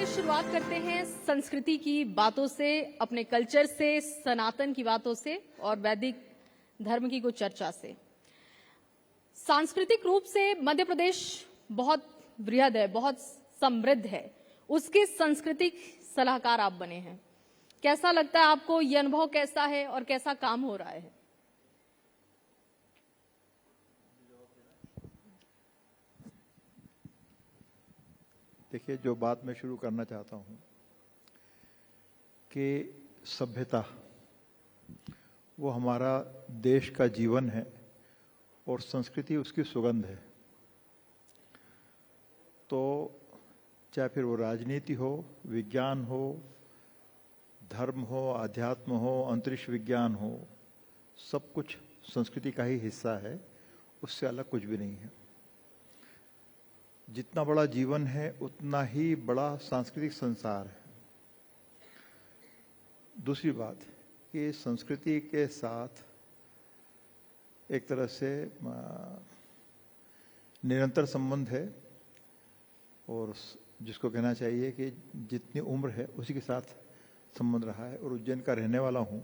शुरुआत करते हैं संस्कृति की बातों से, अपने कल्चर से, सनातन की बातों से और वैदिक धर्म की कुछ चर्चा से। सांस्कृतिक रूप से मध्य प्रदेश बहुत बृहद है, बहुत समृद्ध है। उसके सांस्कृतिक सलाहकार आप बने हैं। कैसा लगता है आपको? ये अनुभव कैसा है और कैसा काम हो रहा है? देखिए, जो बात मैं शुरू करना चाहता हूं कि सभ्यता वो हमारा देश का जीवन है और संस्कृति उसकी सुगंध है। तो चाहे फिर वो राजनीति हो, विज्ञान हो, धर्म हो, अध्यात्म हो, अंतरिक्ष विज्ञान हो, सब कुछ संस्कृति का ही हिस्सा है, उससे अलग कुछ भी नहीं है। जितना बड़ा जीवन है उतना ही बड़ा सांस्कृतिक संसार है। दूसरी बात कि संस्कृति के साथ एक तरह से निरंतर संबंध है और जिसको कहना चाहिए कि जितनी उम्र है उसी के साथ संबंध रहा है। और उज्जैन का रहने वाला हूँ,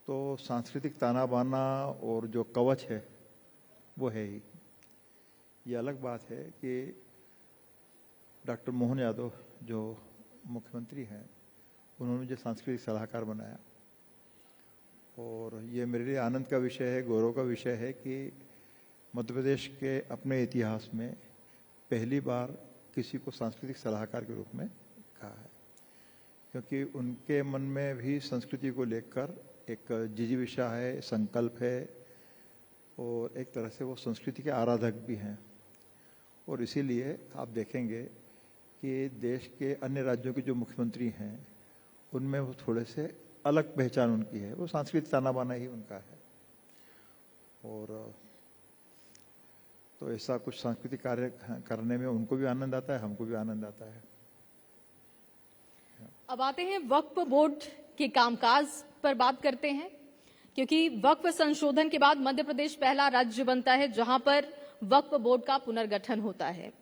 तो सांस्कृतिक ताना बाना और जो कवच है वो है ही। ये अलग बात है कि डॉक्टर मोहन यादव जो मुख्यमंत्री हैं, उन्होंने मुझे सांस्कृतिक सलाहकार बनाया और ये मेरे लिए आनंद का विषय है, गौरव का विषय है कि मध्य प्रदेश के अपने इतिहास में पहली बार किसी को सांस्कृतिक सलाहकार के रूप में कहा है, क्योंकि उनके मन में भी संस्कृति को लेकर एक जिजीविषा है, संकल्प है और एक तरह से वो संस्कृति के आराधक भी हैं। और इसीलिए आप देखेंगे कि देश के अन्य राज्यों के जो मुख्यमंत्री हैं उनमें वो थोड़े से अलग पहचान उनकी है, वो सांस्कृतिक ताना बाना ही उनका है। और तो ऐसा कुछ सांस्कृतिक कार्य करने में उनको भी आनंद आता है, हमको भी आनंद आता है। अब आते हैं वक्फ बोर्ड के कामकाज पर बात करते हैं, क्योंकि वक्फ संशोधन के बाद मध्य प्रदेश पहला राज्य बनता है जहां पर वक्फ बोर्ड का पुनर्गठन होता है।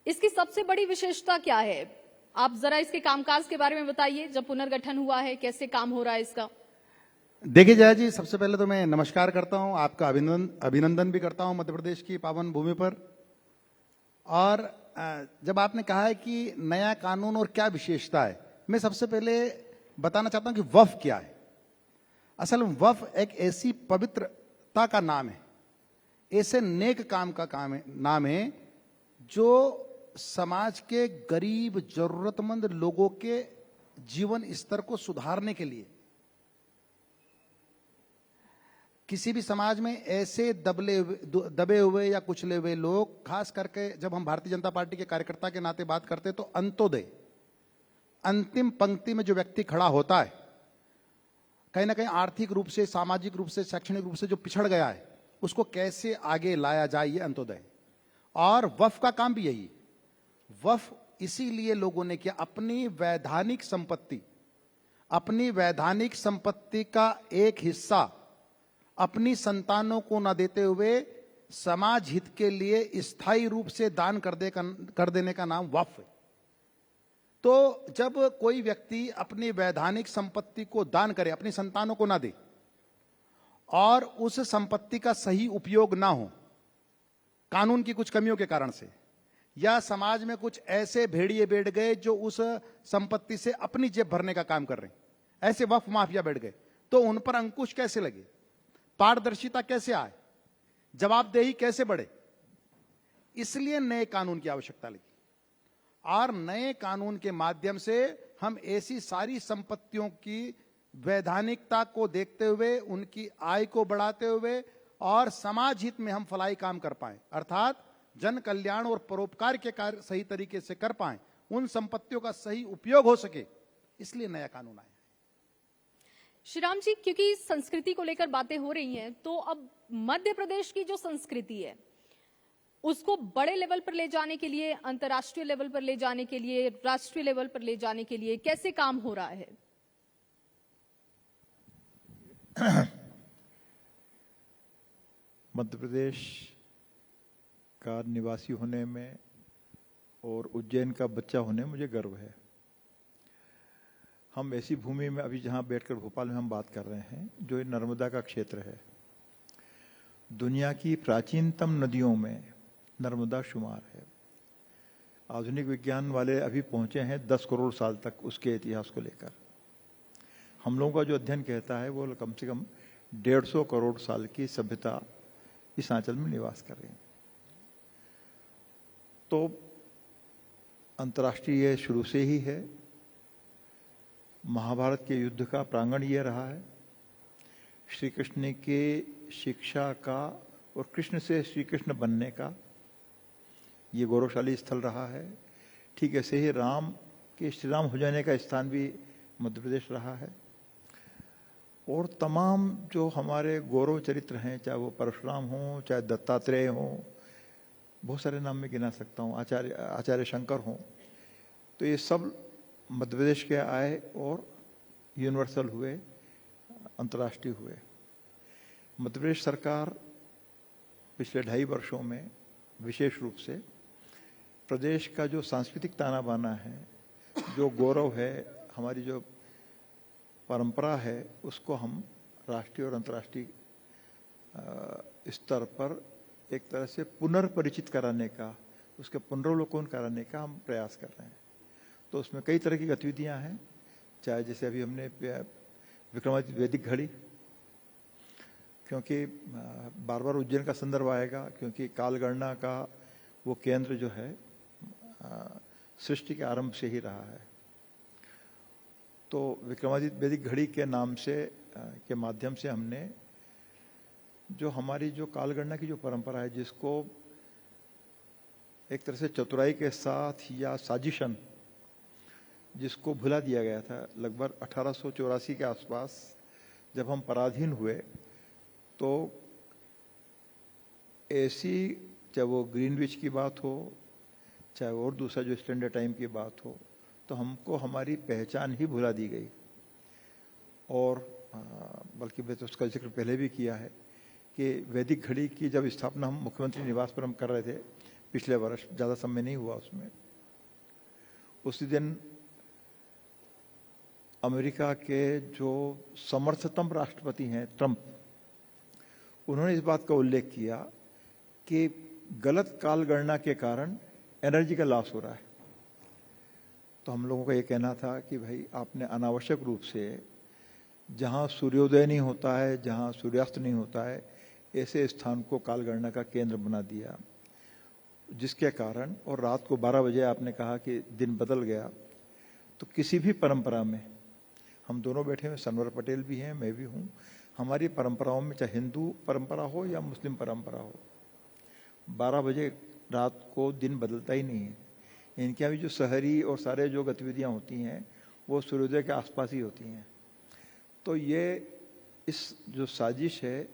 इसकी सबसे बड़ी विशेषता क्या है? आप जरा इसके कामकाज के बारे में बताइए। जब पुनर्गठन हुआ है, कैसे काम हो रहा है इसका? देखिए जया जी, सबसे पहले तो मैं नमस्कार करता हूं, आपका अभिनंदन भी करता हूं मध्य प्रदेश की पावन भूमि पर। और जब आपने कहा है कि नया कानून और क्या विशेषता है, मैं सबसे पहले बताना चाहता हूं कि वक्फ क्या है। असल में वक्फ एक ऐसी पवित्रता का नाम है, ऐसे नेक काम का नाम है जो समाज के गरीब जरूरतमंद लोगों के जीवन स्तर को सुधारने के लिए, किसी भी समाज में ऐसे दबे हुए या कुचले हुए लोग, खास करके जब हम भारतीय जनता पार्टी के कार्यकर्ता के नाते बात करते तो अंत्योदय, अंतिम पंक्ति में जो व्यक्ति खड़ा होता है, कहीं ना कहीं आर्थिक रूप से, सामाजिक रूप से, शैक्षणिक रूप से जो पिछड़ गया है, उसको कैसे आगे लाया जाए, ये अंत्योदय। और वक्फ का काम भी यही है। वक्फ इसीलिए लोगों ने किया, अपनी वैधानिक संपत्ति का एक हिस्सा अपनी संतानों को न देते हुए समाज हित के लिए स्थायी रूप से दान कर देने का नाम वक्फ है। तो जब कोई व्यक्ति अपनी वैधानिक संपत्ति को दान करे, अपनी संतानों को ना दे, और उस संपत्ति का सही उपयोग ना हो कानून की कुछ कमियों के कारण से, या समाज में कुछ ऐसे भेड़िए बैठ गए जो उस संपत्ति से अपनी जेब भरने का काम कर रहे हैं, ऐसे वक्फ माफिया बैठ गए, तो उन पर अंकुश कैसे लगे, पारदर्शिता कैसे आए, जवाबदेही कैसे बढ़े? इसलिए नए कानून की आवश्यकता लगी। और नए कानून के माध्यम से हम ऐसी सारी संपत्तियों की वैधानिकता को देखते हुए, उनकी आय को बढ़ाते हुए और समाज हित में हम फलाई काम कर पाए, अर्थात जन कल्याण और परोपकार के कार्य सही तरीके से कर पाए, उन संपत्तियों का सही उपयोग हो सके, इसलिए नया कानून आया। श्री राम जी, क्योंकि संस्कृति को लेकर बातें हो रही हैं, तो अब मध्य प्रदेश की जो संस्कृति है उसको बड़े लेवल पर ले जाने के लिए, अंतर्राष्ट्रीय लेवल पर ले जाने के लिए, राष्ट्रीय लेवल पर ले जाने के लिए कैसे काम हो रहा है? मध्य प्रदेश का निवासी होने में और उज्जैन का बच्चा होने मुझे गर्व है। हम ऐसी भूमि में अभी जहाँ बैठकर भोपाल में हम बात कर रहे हैं जो नर्मदा का क्षेत्र है। दुनिया की प्राचीनतम नदियों में नर्मदा शुमार है। आधुनिक विज्ञान वाले अभी पहुंचे हैं 10 करोड़ साल तक उसके इतिहास को लेकर। हम लोगों का जो अध्ययन कहता है वो कम से कम 150 करोड़ साल की सभ्यता इस आंचल में निवास कर रही है। तो अंतर्राष्ट्रीय शुरू से ही है। महाभारत के युद्ध का प्रांगण ये रहा है। श्री कृष्ण के शिक्षा का और कृष्ण से श्री कृष्ण बनने का ये गौरवशाली स्थल रहा है। ठीक ऐसे ही राम के श्री राम हो जाने का स्थान भी मध्य प्रदेश रहा है। और तमाम जो हमारे गौरव चरित्र हैं, चाहे वो परशुराम हों, चाहे दत्तात्रेय हों, बहुत सारे नाम में गिना सकता हूँ, आचार्य शंकर हों, तो ये सब मध्य प्रदेश के आए और यूनिवर्सल हुए, अंतर्राष्ट्रीय हुए। मध्य प्रदेश सरकार पिछले 2.5 वर्षों में विशेष रूप से प्रदेश का जो सांस्कृतिक ताना बाना है, जो गौरव है, हमारी जो परंपरा है, उसको हम राष्ट्रीय और अंतर्राष्ट्रीय स्तर पर एक तरह से पुनर्परिचित कराने का, उसके पुनरावलोकन कराने का हम प्रयास कर रहे हैं। तो उसमें कई तरह की गतिविधियां हैं, चाहे जैसे अभी हमने विक्रमादित्य वैदिक घड़ी, क्योंकि बार बार उज्जैन का संदर्भ आएगा, क्योंकि कालगणना का वो केंद्र जो है सृष्टि के आरंभ से ही रहा है। तो विक्रमादित्य वैदिक घड़ी के नाम से के माध्यम से हमने जो हमारी जो कालगणना की जो परंपरा है, जिसको एक तरह से चतुराई के साथ या साजिशन जिसको भुला दिया गया था, लगभग 1884 के आसपास जब हम पराधीन हुए, तो ऐसी चाहे वो ग्रीनविच की बात हो, चाहे और दूसरा जो स्टैंडर्ड टाइम की बात हो, तो हमको हमारी पहचान ही भुला दी गई। और बल्कि मैं तो उसका जिक्र पहले भी किया है कि वैदिक घड़ी की जब स्थापना हम मुख्यमंत्री निवास पर हम कर रहे थे पिछले वर्ष, ज़्यादा समय नहीं हुआ उसमें, उसी दिन अमेरिका के जो समर्थतम राष्ट्रपति हैं ट्रंप, उन्होंने इस बात का उल्लेख किया कि गलत काल गणना के कारण एनर्जी का लॉस हो रहा है। तो हम लोगों का ये कहना था कि भाई आपने अनावश्यक रूप से जहाँ सूर्योदय नहीं होता है, जहाँ सूर्यास्त नहीं होता है, ऐसे स्थान को काल गणना का केंद्र बना दिया, जिसके कारण, और रात को 12 बजे आपने कहा कि दिन बदल गया। तो किसी भी परंपरा में, हम दोनों बैठे हुए, सनवर पटेल भी हैं, मैं भी हूँ, हमारी परंपराओं में चाहे हिंदू परंपरा हो या मुस्लिम परंपरा हो, 12 बजे रात को दिन बदलता ही नहीं है। इनके यहाँ भी जो शहरी और सारे जो गतिविधियाँ होती हैं वो सूर्योदय के आसपास ही होती हैं। तो ये इस जो साजिश है,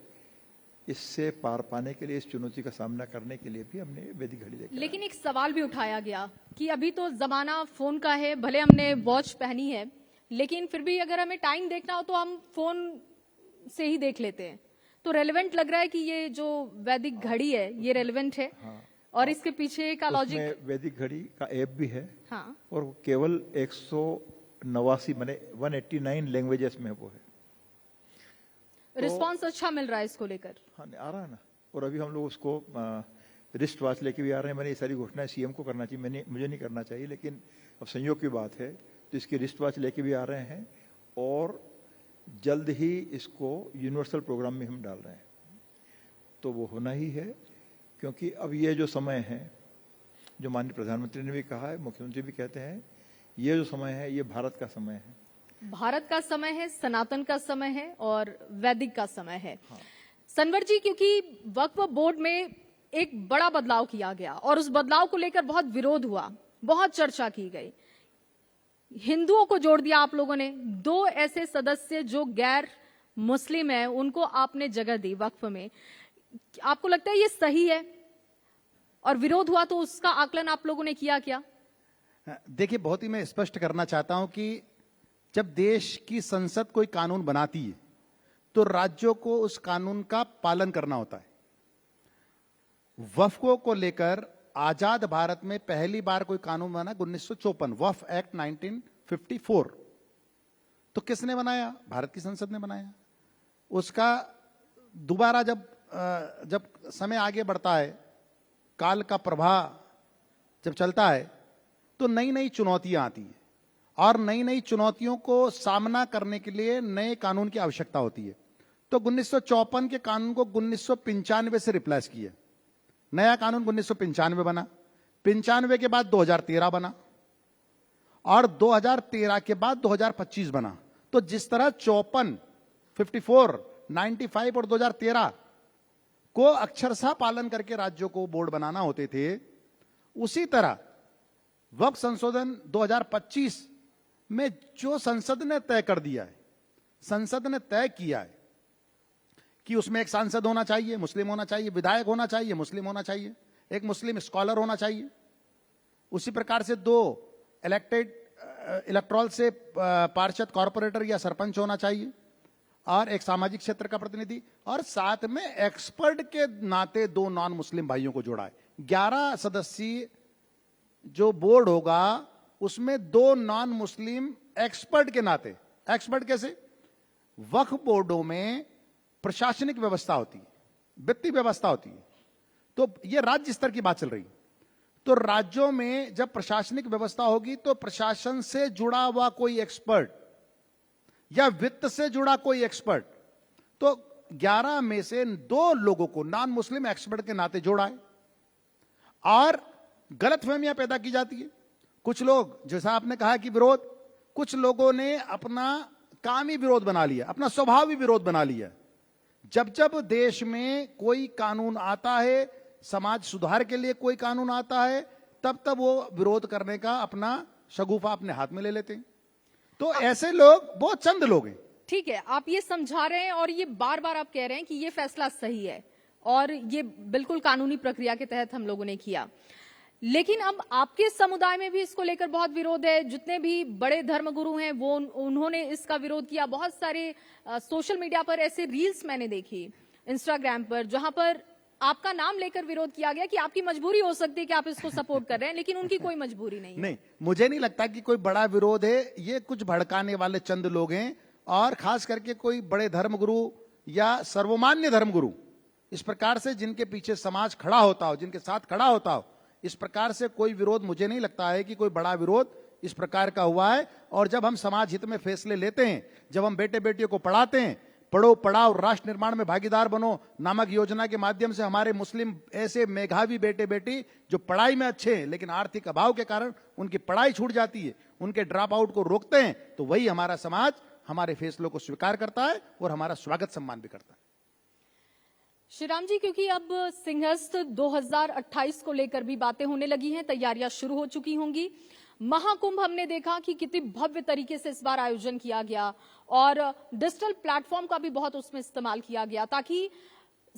इससे पार पाने के लिए, इस चुनौती का सामना करने के लिए भी हमने वैदिक घड़ी लेकर। लेकिन एक सवाल भी उठाया गया कि अभी तो जमाना फोन का है, भले हमने वॉच पहनी है, लेकिन फिर भी अगर हमें टाइम देखना हो तो हम फोन से ही देख लेते हैं। तो रेलेवेंट लग रहा है कि ये जो वैदिक घड़ी है ये रेलेवेंट है। हाँ। और इसके पीछे का लॉजिक, वैदिक घड़ी का ऐप भी है। हाँ। और केवल 189 माने 189 लैंग्वेजेस में वो है। रिस्पांस अच्छा मिल रहा है इसको लेकर। हाँ, आ रहा है ना। और अभी हम लोग उसको रिस्ट वॉच लेके भी आ रहे हैं। मैंने ये सारी घोषणाएं सीएम को करना चाहिए, मुझे नहीं करना चाहिए, लेकिन अब संयोग की बात है तो इसकी रिस्ट वॉच लेके भी आ रहे हैं और जल्द ही इसको यूनिवर्सल प्रोग्राम में हम डाल रहे हैं। तो वो होना ही है, क्योंकि अब ये जो समय है, जो माननीय प्रधानमंत्री ने भी कहा है, मुख्यमंत्री भी कहते हैं, ये जो समय है ये भारत का समय है। भारत का समय है, सनातन का समय है और वैदिक का समय है। हाँ। सनवर जी, क्योंकि वक्फ बोर्ड में एक बड़ा बदलाव किया गया और उस बदलाव को लेकर बहुत विरोध हुआ, बहुत चर्चा की गई, हिंदुओं को जोड़ दिया आप लोगों ने। 2 ऐसे सदस्य जो गैर मुस्लिम हैं उनको आपने जगह दी वक्फ में। आपको लगता है ये सही है? और विरोध हुआ तो उसका आकलन आप लोगों ने किया क्या? देखिए, बहुत ही मैं स्पष्ट करना चाहता हूं कि जब देश की संसद कोई कानून बनाती है तो राज्यों को उस कानून का पालन करना होता है। वक्फ को लेकर आजाद भारत में पहली बार कोई कानून बना 1954, वक्फ एक्ट 1954। तो किसने बनाया? भारत की संसद ने बनाया। उसका दोबारा जब समय आगे बढ़ता है, काल का प्रवाह जब चलता है, तो नई नई चुनौतियां आती है और नई नई चुनौतियों को सामना करने के लिए नए कानून की आवश्यकता होती है। तो 1954 के कानून को 1995 से रिप्लेस किया। नया कानून 1995 बना, 95 के बाद 2013 बना और 2013 के बाद 2025 बना। तो जिस तरह 54, 54, 95 और 2013 को अक्षरशः पालन करके राज्यों को बोर्ड बनाना होते थे, उसी तरह वक्फ संशोधन 2025 में जो संसद ने तय कर दिया है, संसद ने तय किया है कि उसमें एक सांसद होना चाहिए, मुस्लिम होना चाहिए, विधायक होना चाहिए, मुस्लिम होना चाहिए, एक मुस्लिम स्कॉलर होना चाहिए, उसी प्रकार से 2 इलेक्टेड इलेक्ट्रॉल से पार्षद, कॉर्पोरेटर या सरपंच होना चाहिए और एक सामाजिक क्षेत्र का प्रतिनिधि, और साथ में एक्सपर्ट के नाते 2 नॉन मुस्लिम भाइयों को जोड़ा है। 11 सदस्यीय जो बोर्ड होगा उसमें 2 नॉन मुस्लिम एक्सपर्ट के नाते। एक्सपर्ट कैसे? वक्फ बोर्डों में प्रशासनिक व्यवस्था होती है, वित्तीय व्यवस्था होती है, तो यह राज्य स्तर की बात चल रही है। तो राज्यों में जब प्रशासनिक व्यवस्था होगी तो प्रशासन से जुड़ा हुआ कोई एक्सपर्ट या वित्त से जुड़ा कोई एक्सपर्ट, तो 11 में से 2 लोगों को नॉन मुस्लिम एक्सपर्ट के नाते जोड़ा है। और गलतफहमियां पैदा की जाती है। कुछ लोग, जैसा आपने कहा कि विरोध, कुछ लोगों ने अपना काम ही विरोध बना लिया, अपना स्वभाव ही विरोध बना लिया। जब जब देश में कोई कानून आता है, समाज सुधार के लिए कोई कानून आता है, तब तब वो विरोध करने का अपना शगुफा अपने हाथ में ले लेते हैं। तो ऐसे लोग बहुत चंद लोग हैं। ठीक है, आप ये समझा रहे हैं और ये बार बार आप कह रहे हैं कि ये फैसला सही है और ये बिल्कुल कानूनी प्रक्रिया के तहत हम लोगों ने किया, लेकिन अब आपके समुदाय में भी इसको लेकर बहुत विरोध है। जितने भी बड़े धर्मगुरु हैं वो उन्होंने इसका विरोध किया। बहुत सारे सोशल मीडिया पर ऐसे रील्स मैंने देखी, इंस्टाग्राम पर, जहां पर आपका नाम लेकर विरोध किया गया कि आपकी मजबूरी हो सकती है कि आप इसको सपोर्ट कर रहे हैं, लेकिन उनकी कोई मजबूरी नहीं है। नहीं, मुझे नहीं लगता कि कोई बड़ा विरोध है। ये कुछ भड़काने वाले चंद लोग हैं, और खास करके कोई बड़े धर्मगुरु या सर्वमान्य धर्मगुरु इस प्रकार से जिनके पीछे समाज खड़ा होता हो, जिनके साथ खड़ा होता हो, इस प्रकार से कोई विरोध मुझे नहीं लगता है कि कोई बड़ा विरोध इस प्रकार का हुआ है। और जब हम समाज हित में फैसले लेते हैं, जब हम बेटे बेटियों को पढ़ाते हैं, पढ़ो पढ़ाओ राष्ट्र निर्माण में भागीदार बनो नामक योजना के माध्यम से हमारे मुस्लिम ऐसे मेधावी बेटे बेटी जो पढ़ाई में अच्छे हैं लेकिन आर्थिक अभाव के कारण उनकी पढ़ाई छूट जाती है, उनके ड्रॉप आउट को रोकते हैं, तो वही हमारा समाज हमारे फैसलों को स्वीकार करता है और हमारा स्वागत सम्मान भी करता है। श्रीराम जी, क्योंकि अब सिंहस्थ 2028 को लेकर भी बातें होने लगी हैं, तैयारियां शुरू हो चुकी होंगी। महाकुंभ हमने देखा कि कितनी भव्य तरीके से इस बार आयोजन किया गया और डिजिटल प्लेटफॉर्म का भी बहुत उसमें इस्तेमाल किया गया, ताकि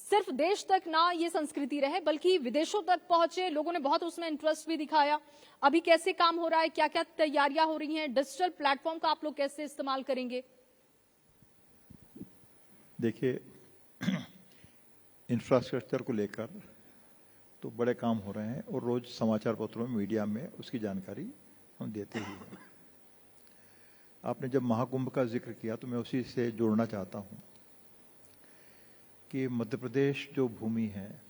सिर्फ देश तक ना ये संस्कृति रहे बल्कि विदेशों तक पहुंचे। लोगों ने बहुत उसमें इंटरेस्ट भी दिखाया। अभी कैसे काम हो रहा है, क्या क्या तैयारियां हो रही हैं, डिजिटल प्लेटफॉर्म का आप लोग कैसे इस्तेमाल करेंगे? देखिए, इंफ्रास्ट्रक्चर को लेकर तो बड़े काम हो रहे हैं और रोज समाचार पत्रों में, मीडिया में उसकी जानकारी हम देते ही हैं। आपने जब महाकुंभ का जिक्र किया तो मैं उसी से जोड़ना चाहता हूं कि मध्य प्रदेश जो भूमि है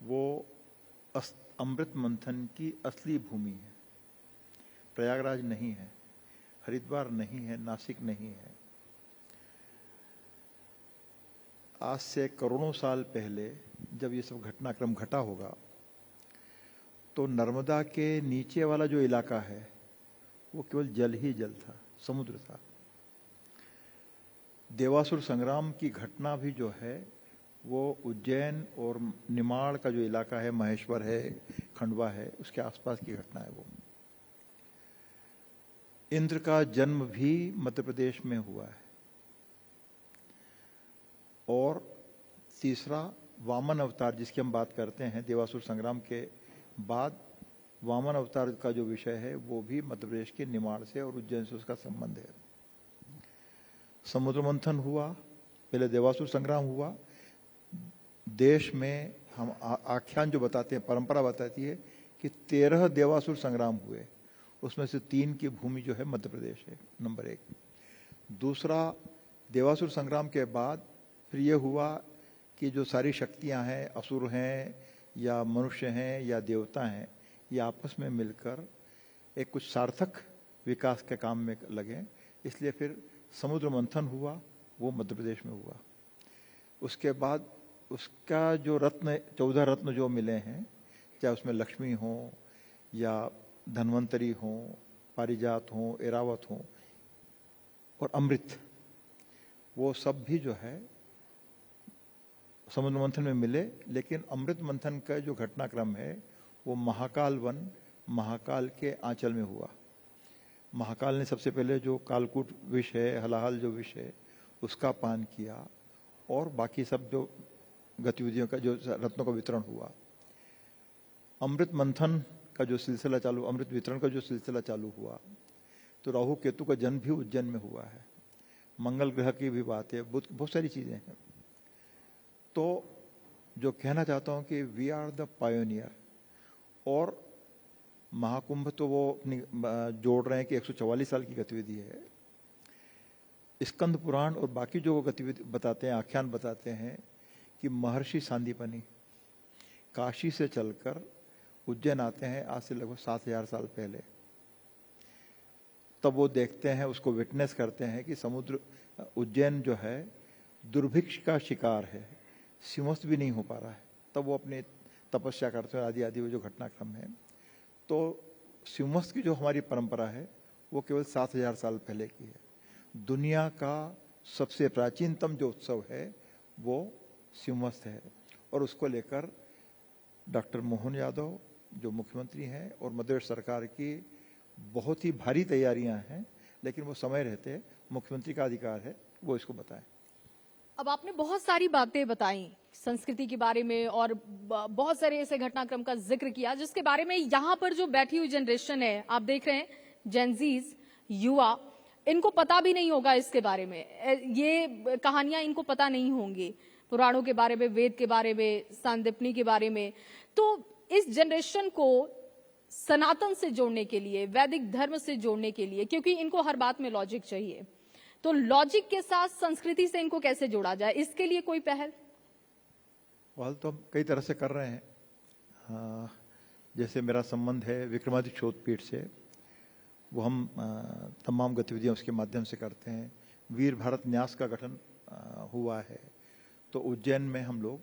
वो अमृत मंथन की असली भूमि है। प्रयागराज नहीं है, हरिद्वार नहीं है, नासिक नहीं है। आज से करोड़ों साल पहले जब ये सब घटनाक्रम घटा होगा तो नर्मदा के नीचे वाला जो इलाका है वो केवल जल ही जल था, समुद्र था। देवासुर संग्राम की घटना भी जो है वो उज्जैन और निमाड़ का जो इलाका है, महेश्वर है, खंडवा है, उसके आसपास की घटना है वो। इंद्र का जन्म भी मध्य प्रदेश में हुआ है। और तीसरा वामन अवतार जिसकी हम बात करते हैं, देवासुर संग्राम के बाद वामन अवतार का जो विषय है वो भी मध्य प्रदेश के निमाड़ से और उज्जैन से उसका संबंध है। समुद्र मंथन हुआ, पहले देवासुर संग्राम हुआ, देश में हम आख्यान जो बताते हैं, परंपरा बताती है कि 13 देवासुर संग्राम हुए, उसमें से 3 की भूमि जो है मध्य प्रदेश है, नंबर 1। दूसरा, देवासुर संग्राम के बाद फिर ये हुआ कि जो सारी शक्तियां हैं, असुर हैं या मनुष्य हैं या देवता हैं, ये आपस में मिलकर एक कुछ सार्थक विकास के काम में लगे, इसलिए फिर समुद्र मंथन हुआ, वो मध्य प्रदेश में हुआ। उसके बाद उसका जो रत्न, 14 रत्न जो मिले हैं, चाहे उसमें लक्ष्मी हो या धन्वंतरी हो, पारिजात हो, एरावत हो और अमृत, वो सब भी जो है समुद्र मंथन में मिले। लेकिन अमृत मंथन का जो घटनाक्रम है वो महाकाल वन, महाकाल के आंचल में हुआ। महाकाल ने सबसे पहले जो कालकूट विष है, हलाहल जो विष है, उसका पान किया और बाकी सब जो गतिविधियों का, जो रत्नों का वितरण हुआ। अमृत मंथन का जो सिलसिला चालू, अमृत वितरण का जो सिलसिला चालू हुआ, तो राहु केतु का जन्म भी उज्जैन में हुआ है। मंगल ग्रह की भी बात है, बहुत सारी चीजें हैं। तो जो कहना चाहता हूं कि वी आर द पायोनियर। और महाकुंभ तो वो अपनी जोड़ रहे हैं कि 144 साल की गतिविधि है। स्कंद पुराण और बाकी जो गतिविधि बताते हैं, आख्यान बताते हैं कि महर्षि सांदीपनी काशी से चलकर उज्जैन आते हैं आज से लगभग 7000 साल पहले। तब वो देखते हैं, उसको विटनेस करते हैं कि समुद्र, उज्जैन जो है दुर्भिक्ष का शिकार है, सिंहस्थ भी नहीं हो पा रहा है। तब वो अपने तपस्या करते हैं, आदि आदि वो जो घटनाक्रम है। तो सिंहस्थ की जो हमारी परंपरा है वो केवल 7000 साल पहले की है। दुनिया का सबसे प्राचीनतम जो उत्सव है वो सिंहस्थ है, और उसको लेकर डॉक्टर मोहन यादव जो मुख्यमंत्री हैं और मध्य प्रदेश सरकार की बहुत ही भारी तैयारियां हैं, लेकिन वो समय रहते मुख्यमंत्री का अधिकार है वो इसको बताएं। अब आपने बहुत सारी बातें बताई संस्कृति के बारे में और बहुत सारे ऐसे घटनाक्रम का जिक्र किया जिसके बारे में यहाँ पर जो बैठी हुई जनरेशन है, आप देख रहे हैं जेनजीज, युवा, इनको पता भी नहीं होगा इसके बारे में। ये कहानियां इनको पता नहीं होंगी, पुराणों के बारे में, वेद के बारे में, सांदीपनी के बारे में। तो इस जनरेशन को सनातन से जोड़ने के लिए, वैदिक धर्म से जोड़ने के लिए, क्योंकि इनको हर बात में लॉजिक चाहिए, तो लॉजिक के साथ संस्कृति से इनको कैसे जोड़ा जाए, इसके लिए कोई पहल? पहल तो हम कई तरह से कर रहे हैं। हाँ, जैसे मेरा संबंध है विक्रमादित्य शोधपीठ से, वो हम तमाम गतिविधियां उसके माध्यम से करते हैं। वीर भारत न्यास का गठन हुआ है, तो उज्जैन में हम लोग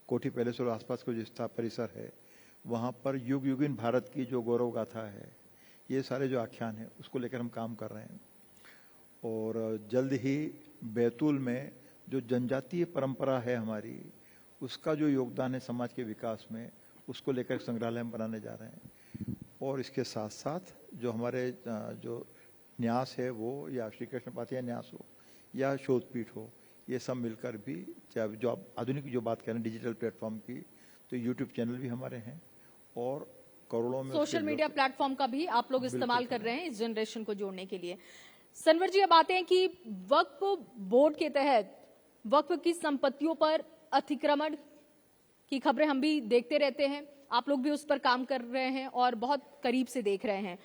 कोठी पैलेस और आसपास का जो स्थाप परिसर है, वहाँ पर युग युगीन भारत की जो गौरव गाथा है, ये सारे जो आख्यान है उसको लेकर हम काम कर रहे हैं। और जल्द ही बैतूल में जो जनजातीय परंपरा है हमारी, उसका जो योगदान है समाज के विकास में, उसको लेकर संग्रहालय हम बनाने जा रहे हैं। और इसके साथ साथ जो हमारे जो न्यास है वो, या श्री कृष्ण पातिया न्यास हो या शोधपीठ हो, ये सब मिलकर भी, चाहे जो आप आधुनिक जो बात करें डिजिटल प्लेटफॉर्म की, तो यूट्यूब चैनल भी हमारे हैं और करोड़ों में सोशल मीडिया प्लेटफॉर्म का भी आप लोग इस्तेमाल कर रहे हैं इस जनरेशन को जोड़ने के लिए। सनवर जी, अब आते हैं कि वक्फ बोर्ड के तहत वक्फ की संपत्तियों पर अतिक्रमण की खबरें हम भी देखते रहते हैं, आप लोग भी उस पर काम कर रहे हैं और बहुत करीब से देख रहे हैं।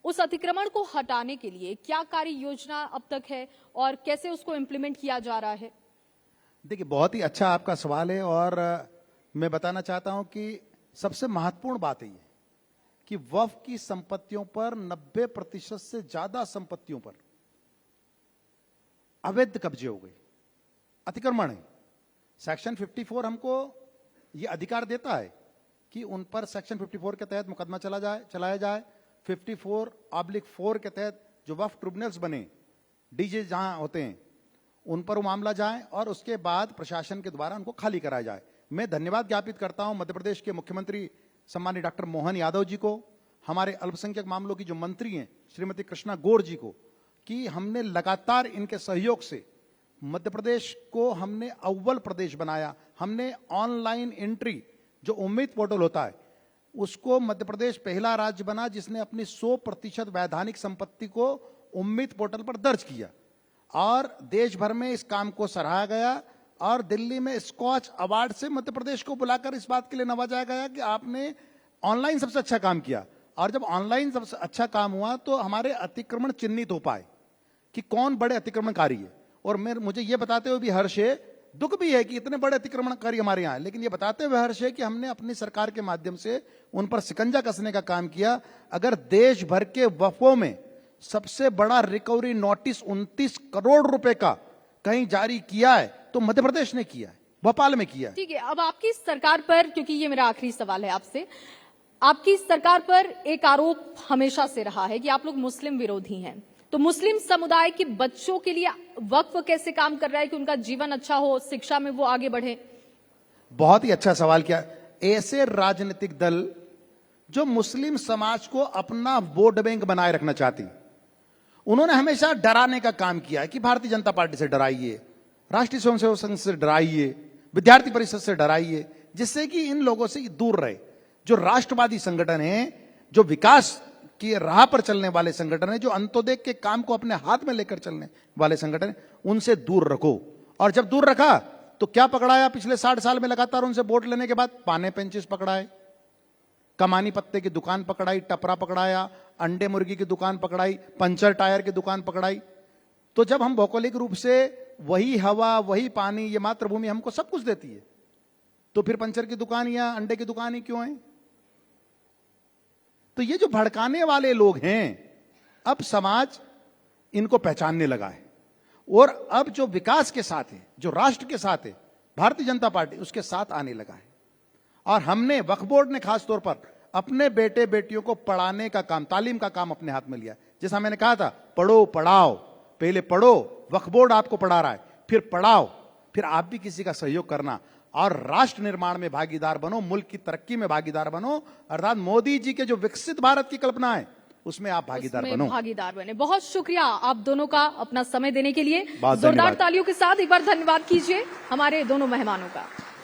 उस अतिक्रमण को हटाने के लिए क्या कार्य योजना अब तक है और कैसे उसको इम्प्लीमेंट किया जा रहा है? देखिए, बहुत ही अच्छा आपका सवाल है और मैं बताना चाहता हूं कि सबसे महत्वपूर्ण बात है ये कि वक्फ की संपत्तियों पर 90% से ज्यादा संपत्तियों पर अवैध कब्जे हो गए, अतिक्रमण है। सेक्शन 54 हमको ये अधिकार देता है कि उन पर सेक्शन 54 के तहत मुकदमा चलाया जाए। 54/4 के तहत जो वक्फ ट्रिब्यूनल्स बने, डीजे जहां होते हैं, उन पर वो मामला जाए और उसके बाद प्रशासन के द्वारा उनको खाली कराया जाए। मैं धन्यवाद ज्ञापित करता हूं मध्य प्रदेश के मुख्यमंत्री सम्मानित डॉक्टर मोहन यादव जी को, हमारे अल्पसंख्यक मामलों की जो मंत्री हैं श्रीमती कृष्णा गौड़ जी को, कि हमने लगातार इनके सहयोग से मध्य प्रदेश को हमने अव्वल प्रदेश बनाया। हमने ऑनलाइन एंट्री जो उम्मीद पोर्टल होता है, उसको मध्य प्रदेश पहला राज्य बना जिसने अपनी 100% वैधानिक संपत्ति को उम्मीद पोर्टल पर दर्ज किया और देश भर में इस काम को सराहा गया और दिल्ली में स्कॉच अवार्ड से मध्य प्रदेश को बुलाकर इस बात के लिए नवाजा गया कि आपने ऑनलाइन सबसे अच्छा काम किया। और जब ऑनलाइन सबसे अच्छा काम हुआ तो हमारे अतिक्रमण चिन्हित हो पाए कि कौन बड़े अतिक्रमणकारी है। और मुझे यह बताते हुए भी हर्ष है, दुख भी है कि इतने बड़े अतिक्रमणकारी हमारे यहाँ है, लेकिन ये बताते हुए हर्ष है कि हमने अपनी सरकार के माध्यम से उन पर शिकंजा कसने का काम किया। अगर देश भर के वफों में सबसे बड़ा रिकवरी नोटिस 29 करोड़ रुपए का कहीं जारी किया है तो मध्य प्रदेश ने किया है, भोपाल में किया है। ठीक है, अब आपकी सरकार पर, क्योंकि ये मेरा आखिरी सवाल है आपसे, आपकी सरकार पर एक आरोप हमेशा से रहा है कि आप लोग मुस्लिम विरोधी हैं। तो मुस्लिम समुदाय के बच्चों के लिए वक्फ कैसे काम कर रहा है कि उनका जीवन अच्छा हो, शिक्षा में वो आगे बढ़े? बहुत ही अच्छा सवाल किया। ऐसे राजनीतिक दल जो मुस्लिम समाज को अपना वोट बैंक बनाए रखना चाहती, उन्होंने हमेशा डराने का काम किया है कि भारतीय जनता पार्टी से डराइए, राष्ट्रीय स्वयंसेवक संघ से डराइए, विद्यार्थी परिषद से डराइए, जिससे कि इन लोगों से दूर रहे। जो राष्ट्रवादी संगठन है, जो विकास की राह पर चलने वाले संगठन है, जो अंत्योदय के काम को अपने हाथ में लेकर चलने वाले संगठन है, उनसे दूर रखो। और जब दूर रखा तो क्या पकड़ाया? पिछले 60 साल में लगातार उनसे वोट लेने के बाद पाने पेंचिस पकड़ाए, कमानी पत्ते की दुकान पकड़ाई, टपरा पकड़ाया, अंडे मुर्गी की दुकान पकड़ाई, पंचर टायर की दुकान पकड़ाई। तो जब हम भौगोलिक रूप से वही हवा, वही पानी, ये मातृभूमि हमको सब कुछ देती है, तो फिर पंचर की दुकान या अंडे की दुकान ही क्यों है? तो ये जो भड़काने वाले लोग हैं, अब समाज इनको पहचानने लगा है। और अब जो विकास के साथ है, जो राष्ट्र के साथ है, भारतीय जनता पार्टी उसके साथ आने लगा है। और हमने, वक्फ बोर्ड ने खास तौर पर अपने बेटे बेटियों को पढ़ाने का काम, तालीम का काम अपने हाथ में लिया। जैसा मैंने कहा था, पढ़ो पढ़ाओ, पहले पढ़ो, वक्फ बोर्ड आपको पढ़ा रहा है, फिर पढ़ाओ, फिर आप भी किसी का सहयोग करना और राष्ट्र निर्माण में भागीदार बनो, मुल्क की तरक्की में भागीदार बनो। अर्थात मोदी जी के जो विकसित भारत की कल्पना है उसमें आप भागीदार बनो। भागीदार बने। बहुत शुक्रिया आप दोनों का अपना समय देने के लिए। बहुत जोरदार धन्यवाद। तालियों के साथ एक बार धन्यवाद कीजिए हमारे दोनों मेहमानों का।